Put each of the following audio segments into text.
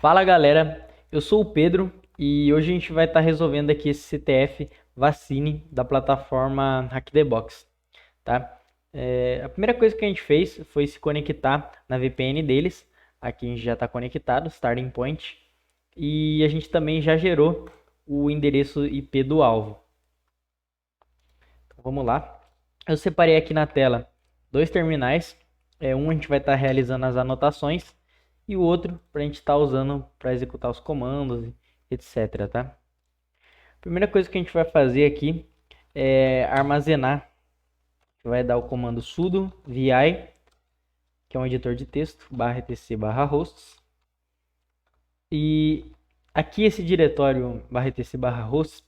Fala galera, eu sou o Pedro e hoje a gente vai estar resolvendo aqui esse CTF Vacine da plataforma Hack the Box, tá? A primeira coisa que a gente fez foi se conectar na VPN deles. Aqui a gente já está conectado, Starting Point, e a gente também já gerou o endereço IP do alvo. Então, vamos lá. Eu separei aqui na tela dois terminais. Um a gente vai estar realizando as anotações e o outro para a gente estar usando para executar os comandos, etc, tá? A primeira coisa que a gente vai fazer aqui é armazenar. A gente vai dar o comando sudo vi, que é um editor de texto, /etc/hosts. E aqui esse diretório /etc/hosts,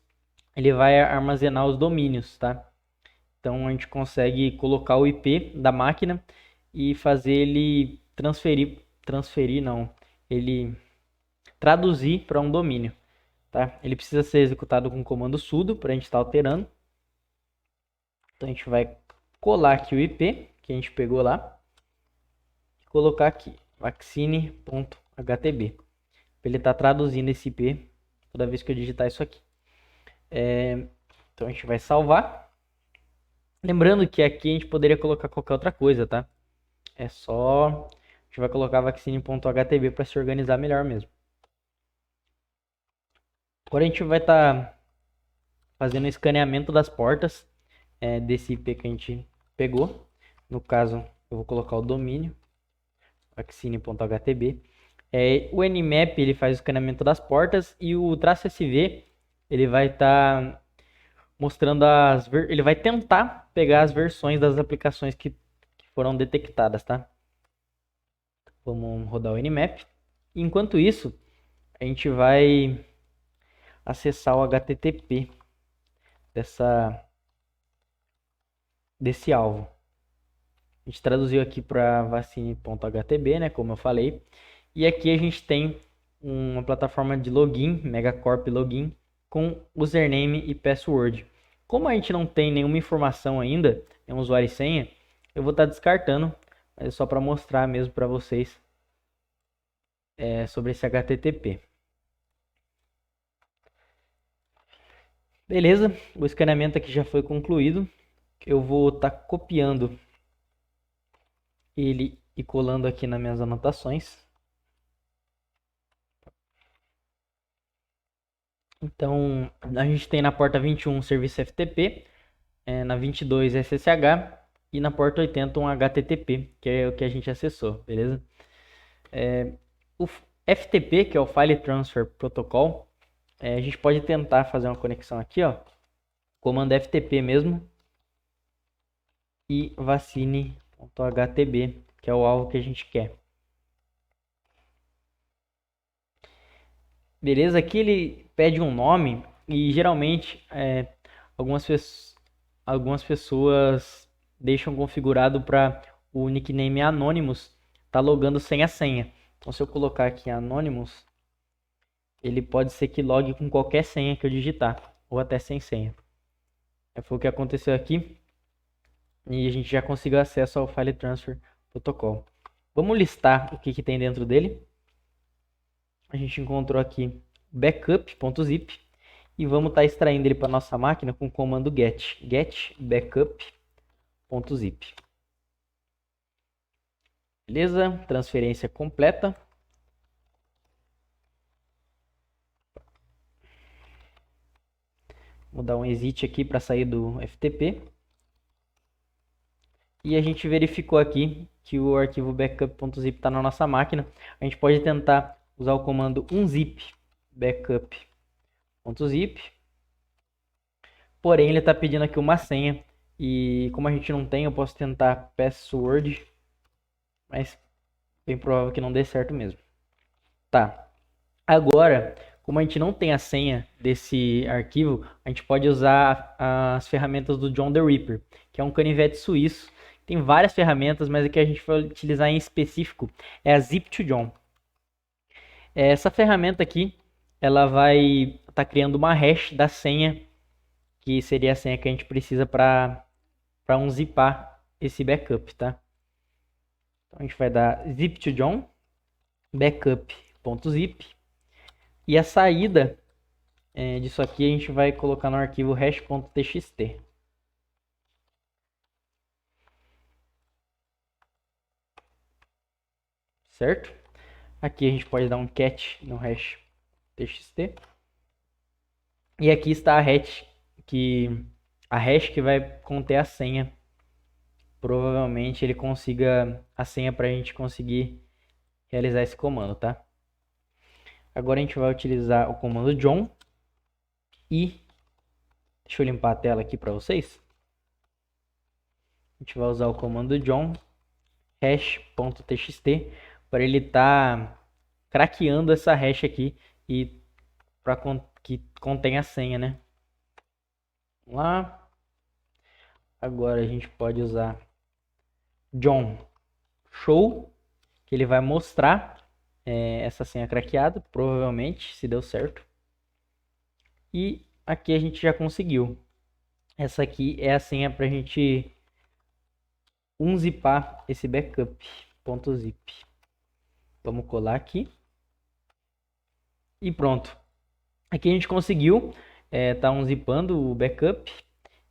ele vai armazenar os domínios, tá? Então a gente consegue colocar o IP da máquina e fazer ele ele traduzir para um domínio, tá? Ele precisa ser executado com o comando sudo para a gente estar alterando. Então a gente vai colar aqui o IP que a gente pegou lá e colocar aqui vaccine.htb para ele estar traduzindo esse IP toda vez que eu digitar isso aqui. Então a gente vai salvar. Lembrando que aqui a gente poderia colocar qualquer outra coisa, tá? A gente vai colocar vaccine.htb para se organizar melhor mesmo. Agora a gente vai estar fazendo o escaneamento das portas desse IP que a gente pegou. No caso, eu vou colocar o domínio vaccine.htb. O Nmap ele faz o escaneamento das portas e o -sv ele vai estar mostrando ele vai tentar pegar as versões das aplicações que foram detectadas, tá? Vamos rodar o Nmap. Enquanto isso, a gente vai acessar o HTTP desse alvo. A gente traduziu aqui para vaccine.htb, né, como eu falei. E aqui a gente tem uma plataforma de login, Megacorp Login, com username e password. Como a gente não tem nenhuma informação ainda, nenhum usuário e senha, eu vou estar descartando, mas é só para mostrar mesmo para vocês sobre esse HTTP. Beleza, o escaneamento aqui já foi concluído. Eu vou estar copiando ele e colando aqui nas minhas anotações. Então, a gente tem na porta 21 um serviço FTP, na 22 SSH e na porta 80 um HTTP, que é o que a gente acessou, beleza? O FTP, que é o File Transfer Protocol, a gente pode tentar fazer uma conexão aqui, ó, comando FTP mesmo, e vaccine.htb, que é o alvo que a gente quer. Beleza? Aqui ele pede um nome e geralmente algumas pessoas deixam configurado para o nickname Anonymous tá logando sem a senha. Então se eu colocar aqui Anonymous, ele pode ser que logue com qualquer senha que eu digitar, ou até sem senha. Foi o que aconteceu aqui. E a gente já conseguiu acesso ao File Transfer Protocol. Vamos listar o que tem dentro dele. A gente encontrou aqui backup.zip e vamos estar extraindo ele para nossa máquina com o comando get backup.zip. Beleza? Transferência completa. Vou dar um exit aqui para sair do FTP. E a gente verificou aqui que o arquivo backup.zip está na nossa máquina. A gente pode tentar usar o comando unzip backup.zip. Porém, ele está pedindo aqui uma senha. E como a gente não tem, eu posso tentar password. Mas bem provável que não dê certo mesmo. Tá. Agora, como a gente não tem a senha desse arquivo, a gente pode usar as ferramentas do John the Ripper, que é um canivete suíço. Tem várias ferramentas, mas a que a gente vai utilizar em específico é a Zip2John. Essa ferramenta aqui, ela vai estar criando uma hash da senha, que seria a senha que a gente precisa para unzipar esse backup, tá? Então a gente vai dar Zip2John backup hash.zip. E a saída disso aqui a gente vai colocar no arquivo hash.txt. Certo? Aqui a gente pode dar um cat no hash.txt. E aqui está a hash que vai conter a senha. Provavelmente ele consiga a senha para a gente conseguir realizar esse comando, tá? Agora a gente vai utilizar o comando John e deixa eu limpar a tela aqui para vocês. A gente vai usar o comando John hash.txt para ele estar craqueando essa hash aqui e para que contém a senha, né? Vamos lá. Agora a gente pode usar John show, que ele vai mostrar essa senha craqueada, provavelmente, se deu certo. E aqui a gente já conseguiu. Essa aqui é a senha para a gente unzipar esse backup.zip. Vamos colar aqui. E pronto. Aqui a gente conseguiu tá unzipando o backup.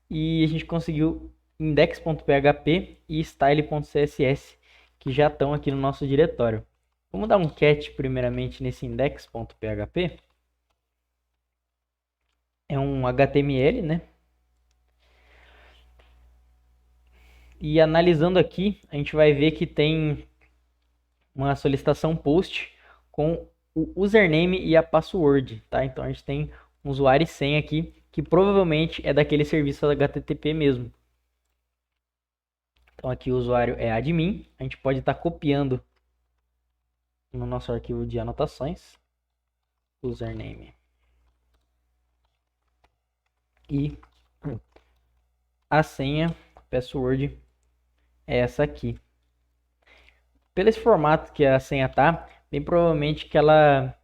E a gente conseguiu index.php e style.css, que já estão aqui no nosso diretório. Vamos dar um cat primeiramente nesse index.php. É um HTML, né? E analisando aqui, a gente vai ver que tem uma solicitação post com o username e a password, tá? Então a gente tem um usuário e senha aqui, que provavelmente é daquele serviço HTTP mesmo. Então aqui o usuário é admin, a gente pode estar copiando no nosso arquivo de anotações, username e a senha, password, é essa aqui. Pelo esse formato que a senha tá, bem provavelmente que ela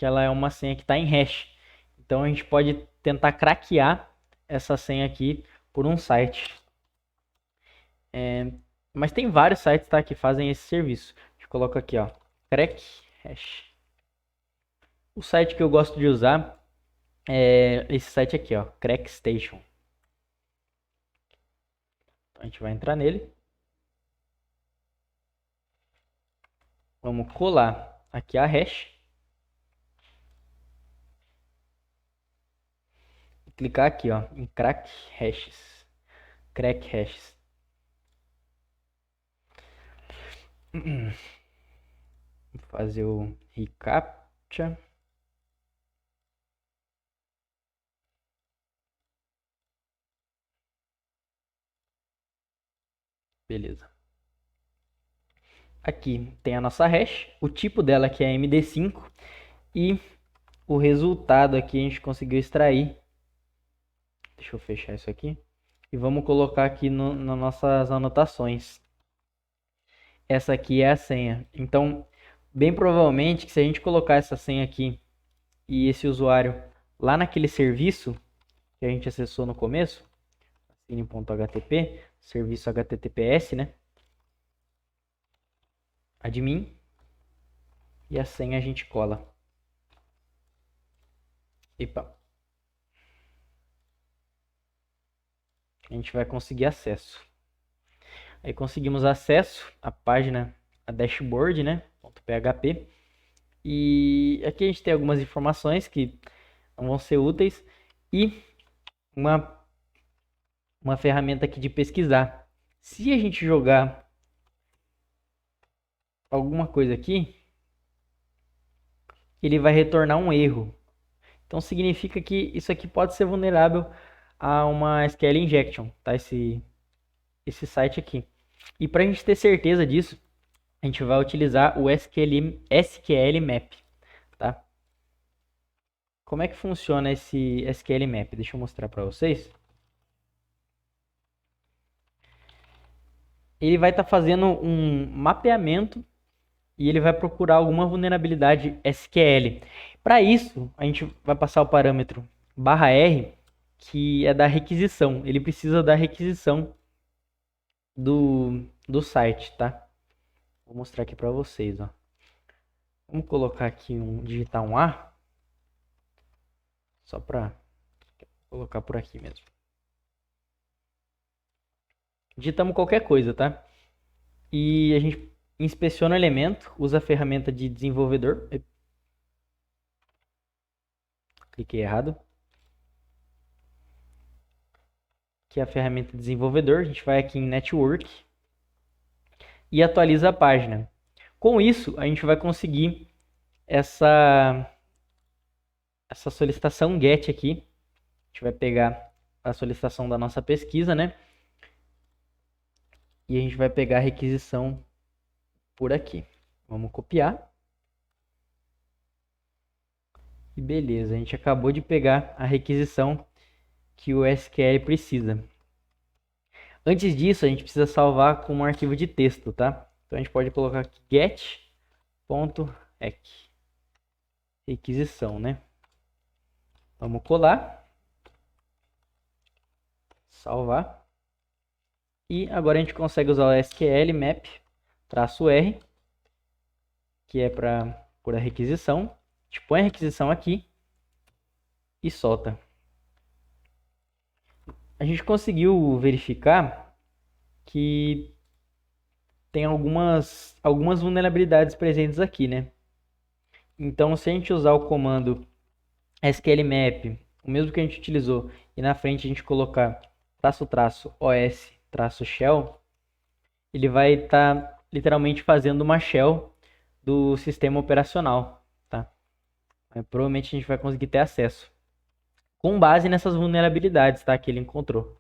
é uma senha que está em hash. Então a gente pode tentar craquear essa senha aqui por um site. Mas tem vários sites, tá, que fazem esse serviço. A gente coloca aqui, ó, crack hash. O site que eu gosto de usar é esse site aqui, ó, CrackStation. Então a gente vai entrar nele. Vamos colar aqui a hash. E clicar aqui, ó, em crack hashes. Crack hashes. Vou fazer o reCAPTCHA. Beleza. Aqui tem a nossa hash, o tipo dela aqui é MD5 e o resultado aqui a gente conseguiu extrair. Deixa eu fechar isso aqui. E vamos colocar aqui nas nossas anotações. Essa aqui é a senha. Então, bem provavelmente que se a gente colocar essa senha aqui e esse usuário lá naquele serviço que a gente acessou no começo, assine.htp, serviço HTTPS, né? Admin. E a senha a gente cola. Epa. A gente vai conseguir acesso. Aí conseguimos acesso à página, a dashboard, né? .php. E aqui a gente tem algumas informações que não vão ser úteis e uma ferramenta aqui de pesquisar. Se a gente jogar alguma coisa aqui, ele vai retornar um erro. Então significa que isso aqui pode ser vulnerável a uma SQL injection, tá? Esse site aqui. E para a gente ter certeza disso, a gente vai utilizar o SQL Map, tá? Como é que funciona esse SQL Map? Deixa eu mostrar para vocês. Ele vai estar fazendo um mapeamento e ele vai procurar alguma vulnerabilidade SQL. Para isso, a gente vai passar o parâmetro /R, que é da requisição. Ele precisa da requisição do site, tá? Vou mostrar aqui para vocês, ó. Vamos colocar aqui digitar um A. Só para colocar por aqui mesmo. Digitamos qualquer coisa, tá? E a gente inspeciona o elemento, usa a ferramenta de desenvolvedor. Cliquei errado. Que é a ferramenta de desenvolvedor. A gente vai aqui em Network e atualiza a página. Com isso, a gente vai conseguir essa solicitação GET aqui. A gente vai pegar a solicitação da nossa pesquisa, né? E a gente vai pegar a requisição por aqui. Vamos copiar. E beleza, a gente acabou de pegar a requisição que o SQL precisa. Antes disso, a gente precisa salvar com um arquivo de texto, tá? Então a gente pode colocar aqui get.rec. Requisição, né? Vamos colar. Salvar. E agora a gente consegue usar o SQL map -r, que é para por a requisição. A gente põe a requisição aqui e solta. A gente conseguiu verificar que tem algumas vulnerabilidades presentes aqui, né? Então, se a gente usar o comando sqlmap, o mesmo que a gente utilizou, e na frente a gente colocar --os-shell, ele vai estar literalmente fazendo uma shell do sistema operacional, tá? Provavelmente a gente vai conseguir ter acesso com base nessas vulnerabilidades, tá? Que ele encontrou.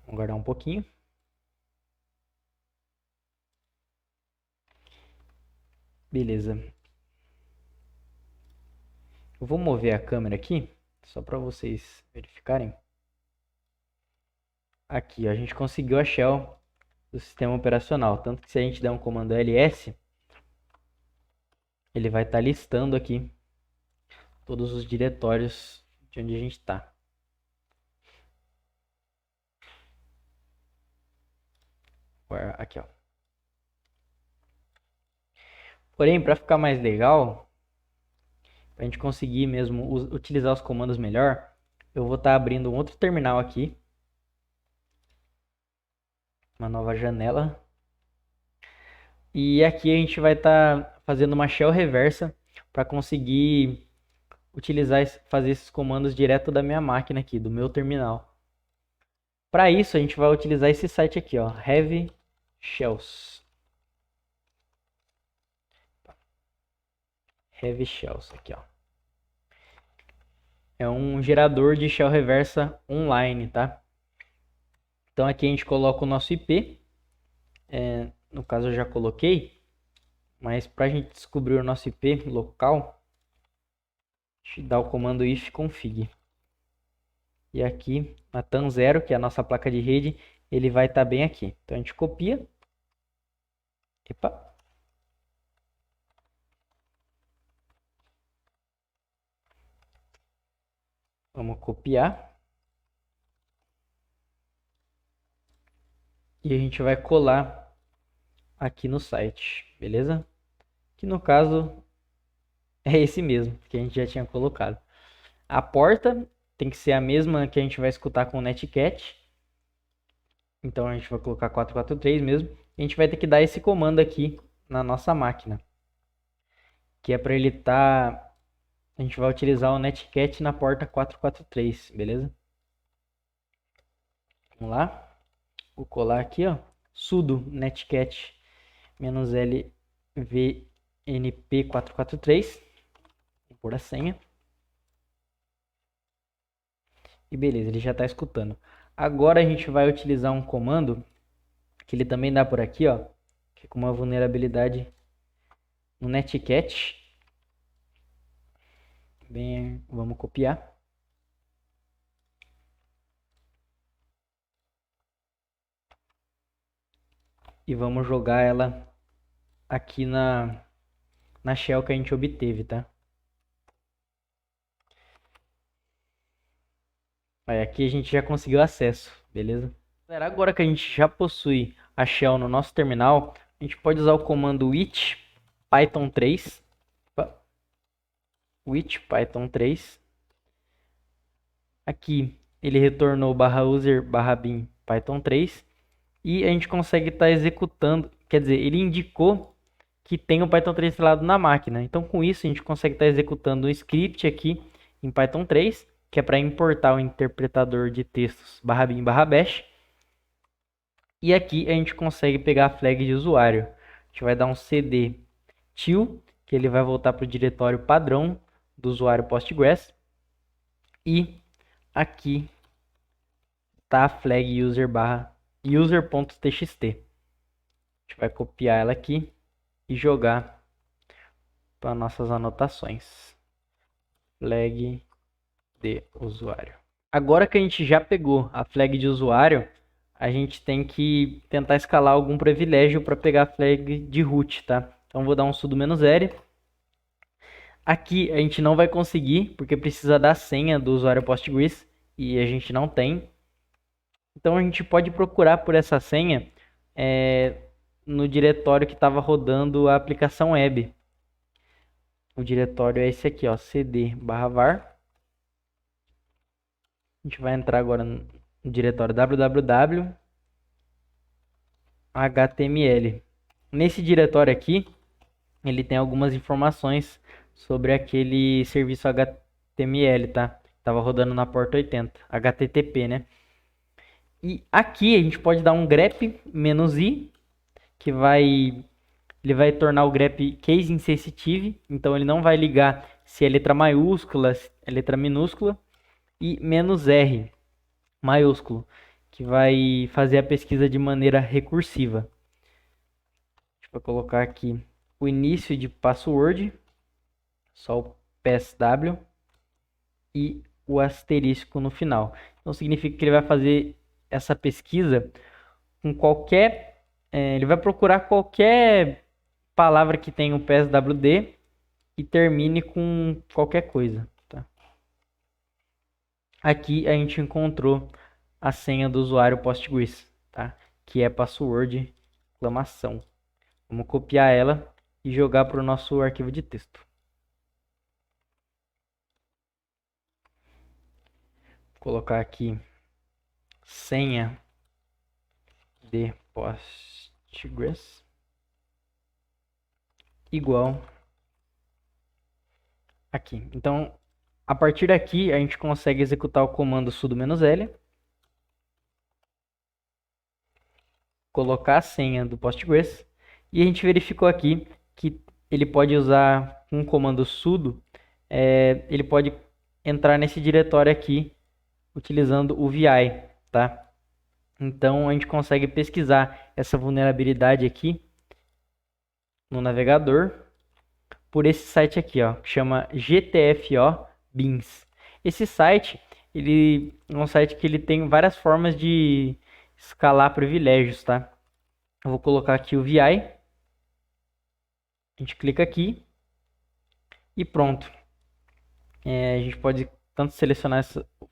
Vamos guardar um pouquinho. Beleza. Eu vou mover a câmera aqui, só para vocês verificarem. Aqui, ó, a gente conseguiu a shell do sistema operacional. Tanto que se a gente der um comando ls, ele vai estar listando aqui todos os diretórios de onde a gente está. Aqui, ó. Porém, para ficar mais legal, para a gente conseguir mesmo utilizar os comandos melhor, eu vou estar abrindo um outro terminal aqui. Uma nova janela. E aqui a gente vai estar fazendo uma shell reversa para conseguir fazer esses comandos direto da minha máquina aqui, do meu terminal. Para isso, a gente vai utilizar esse site aqui, ó, Heavy Shells. Heavy Shells aqui, ó. É um gerador de shell reversa online, tá? Então aqui a gente coloca o nosso IP. No caso eu já coloquei, mas para a gente descobrir o nosso IP local, a gente dá o comando ifconfig. E aqui, na TAN0, que é a nossa placa de rede, ele vai estar bem aqui. Então a gente copia. Epa. Vamos copiar. E a gente vai colar aqui no site, beleza? Que no caso é esse mesmo, que a gente já tinha colocado. A porta tem que ser a mesma que a gente vai escutar com o Netcat. Então a gente vai colocar 443 mesmo. E a gente vai ter que dar esse comando aqui na nossa máquina. Que é para ele estar... A gente vai utilizar o Netcat na porta 443, beleza? Vamos lá. Vou colar aqui, ó. Sudo netcat -lvnp443. Vou pôr a senha. E beleza, ele já está escutando. Agora a gente vai utilizar um comando que ele também dá por aqui, ó, que é com uma vulnerabilidade no Netcat. Bem, vamos copiar. E vamos jogar ela aqui na shell que a gente obteve, tá? Aí, aqui a gente já conseguiu acesso, beleza? Agora que a gente já possui a shell no nosso terminal, a gente pode usar o comando with python 3. With python 3. Aqui ele retornou /user /bin python 3. E a gente consegue estar executando, quer dizer, ele indicou que tem o Python 3 instalado na máquina. Então, com isso, a gente consegue estar executando um script aqui em Python 3, que é para importar o interpretador de textos /bin /bash. E aqui a gente consegue pegar a flag de usuário. A gente vai dar um cd till, que ele vai voltar para o diretório padrão do usuário Postgres. E aqui está a flag user.txt. A gente vai copiar ela aqui e jogar para nossas anotações. Flag de usuário. Agora que a gente já pegou a flag de usuário, a gente tem que tentar escalar algum privilégio para pegar a flag de root, tá? Então vou dar um sudo "-r". Aqui a gente não vai conseguir, porque precisa da senha do usuário Postgres e a gente não tem. Então a gente pode procurar por essa senha no diretório que estava rodando a aplicação web. O diretório é esse aqui, ó, cd/var. A gente vai entrar agora no diretório www.html. Nesse diretório aqui, ele tem algumas informações sobre aquele serviço HTML, tá? Tava rodando na porta 80, HTTP, né? E aqui a gente pode dar um grep "-i", que ele vai tornar o grep case insensitive, então ele não vai ligar se é letra maiúscula, se é letra minúscula, e "-r", maiúsculo, que vai fazer a pesquisa de maneira recursiva. A gente vai colocar aqui o início de password, só o PSW, e o asterisco no final. Então significa que ele vai fazer essa pesquisa com qualquer... ele vai procurar qualquer palavra que tenha o PSWD e termine com qualquer coisa. Tá? Aqui a gente encontrou a senha do usuário Postgres, tá? Que é password exclamação. Vamos copiar ela e jogar para o nosso arquivo de texto. Vou colocar aqui senha de Postgres igual aqui. Então, a partir daqui, a gente consegue executar o comando sudo "-l", colocar a senha do Postgres, e a gente verificou aqui que ele pode usar um comando sudo, ele pode entrar nesse diretório aqui, utilizando o vi, tá? Então, a gente consegue pesquisar essa vulnerabilidade aqui no navegador por esse site aqui, ó, que chama GTFO Beans. Esse site, ele é um site que ele tem várias formas de escalar privilégios, tá? Eu vou colocar aqui o vi, a gente clica aqui e pronto. A gente pode tanto selecionar,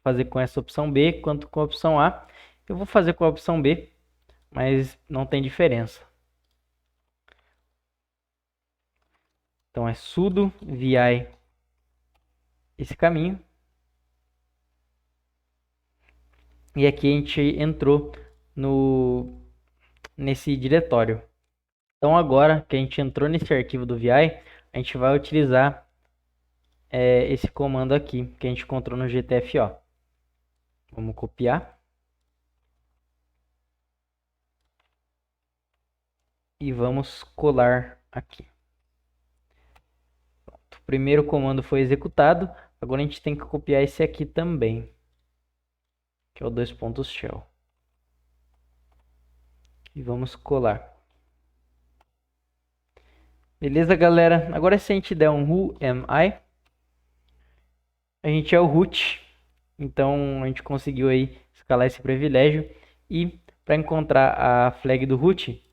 fazer com essa opção B quanto com a opção A. Eu vou fazer com a opção B, mas não tem diferença. Então é sudo vi esse caminho. E aqui a gente entrou nesse diretório. Então agora que a gente entrou nesse arquivo do vi, a gente vai utilizar esse comando aqui que a gente encontrou no GTFO. Vamos copiar. E vamos colar aqui. Pronto. O primeiro comando foi executado. Agora a gente tem que copiar esse aqui também, que é o "shell". E vamos colar. Beleza, galera? Agora se a gente der um who am I, a gente é o root. Então a gente conseguiu aí escalar esse privilégio. E para encontrar a flag do root,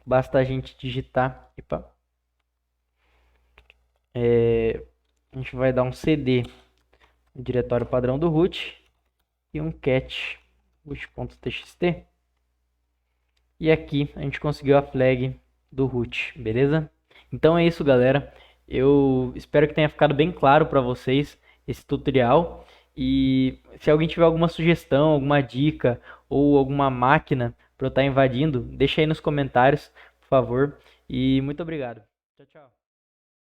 basta a gente digitar. A gente vai dar um cd no diretório padrão do root e um cat root.txt. E aqui a gente conseguiu a flag do root, beleza? Então é isso, galera. Eu espero que tenha ficado bem claro para vocês esse tutorial. E se alguém tiver alguma sugestão, alguma dica ou alguma máquina para eu estar invadindo, deixa aí nos comentários, por favor. E muito obrigado. Tchau, tchau.